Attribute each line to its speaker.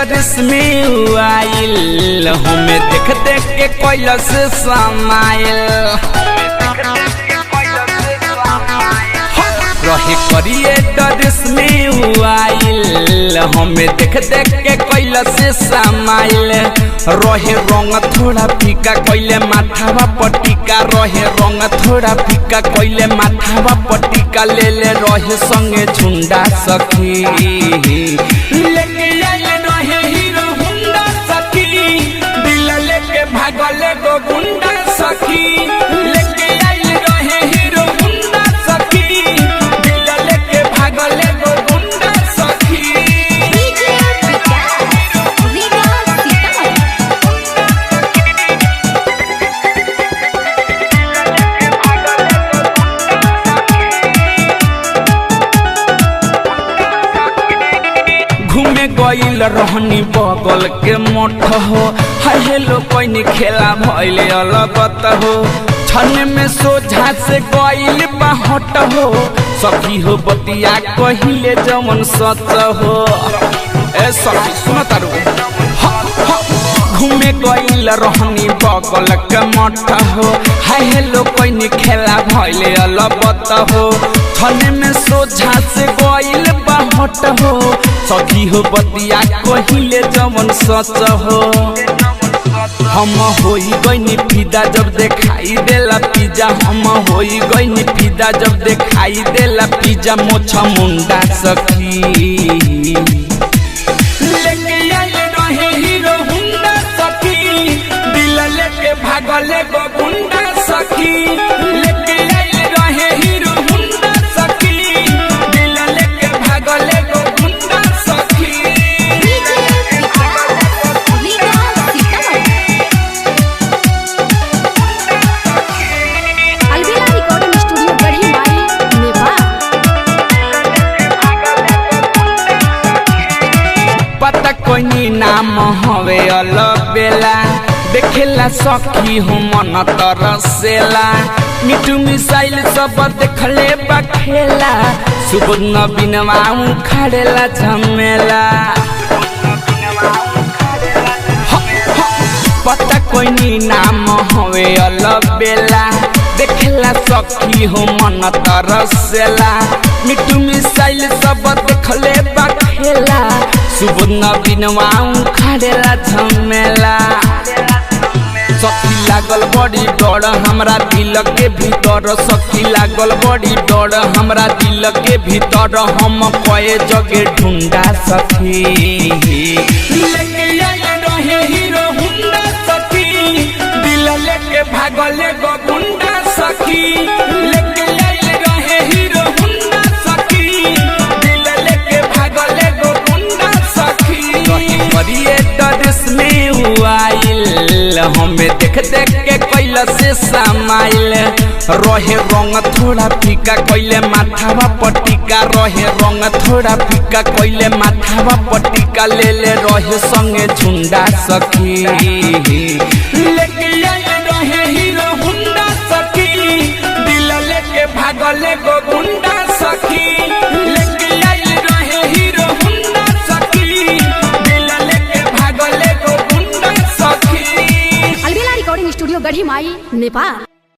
Speaker 1: Dress में आइल हमें देख देख के कैलस समाइल रहे करिए ड्रेस में आइल हमें देख देख के कैलस समाइल रहे रंग थोड़ा फीका कैले माथावा पटिका रहे रंग थोड़ा फीका कैले माथावा पटिका ले ले रहे संगे झुंडा सखी लेके आइल रहे हीरो हुंडा सखी दिल लेके भागले गो गुंडा सखी लेके आइल रहे हीरो हुंडा सखी दिल लेके भागले गो गुंडा सखी घूमे गईल रहनी बगल के मठ हो हाय हेलो कोई खेला भइले अलगत हो छने में सोझा से गईल बाहट हो सखी हो बतिया कहिले जमन सच हो ए सखी सुन तारू घूमे गईल रहनी बगल के मठ हो हाय हेलो कोई खेला भइले अलगत हो छने में सोझा से गईल बाहट हो सखी हो बतिया कहिले जमन सच हो हम होई गईनी फिदा जब देखाई देला पिज्जा हम होई गईनी फिदा जब देखाई देला पिज्जा मोछा मुंडा सखी लेके आइल रहे हीरो हुंडा सखी दिल लेके भागले गो गुंडा सखी लेके आइल रहे हीरो हुंडा सखी दिल लेके भागले गो गुंडा सखी पता कोई नाम हवे अलबेला देखेला सखी हो मन तरसेला मिठू मिसाइल सब देखले बखेला सुबह नबीनवा उखाड़ेला झमेला पता कोई नाम हवे अलबेला देखेला सखी हो मन तरसेला मिठू मिसाइल सब देखले बखेला सुबह नबीनवा उखाड़ेला झमेला सखी लागल बड़ी डर हमरा दिल के भीतर सखी लागल बड़ी डर हमरा दिल के भीतर हम कए जगे ढूंढा सखी लेके आइल रहे हीरो हुंडा सखी दिल लेके भागले गो गुंडा सखी लेके आइल रहे हीरो हुंडा सखी दिल लेके भागले गो गुंडा सखी करिए ड्रेस में आइल हमें देख देख के कैलस समाइल रहे रंग थोड़ा फीका कैले माथावा पटिका रहे रंग थोड़ा फीका कैले माथावा पटिका ले ले रहे संगे झुंडा सखी लेके आइल रहे हीरो हुंडा सखी दिल लेके भागले गो गुंडा सखी लेके आइल रहे हीरो हुंडा सखी दिल लेके भागले गो गुंडा सखी
Speaker 2: अलबेला रिकॉर्डिंग स्टूडियो गढ़ी माई नेपाल।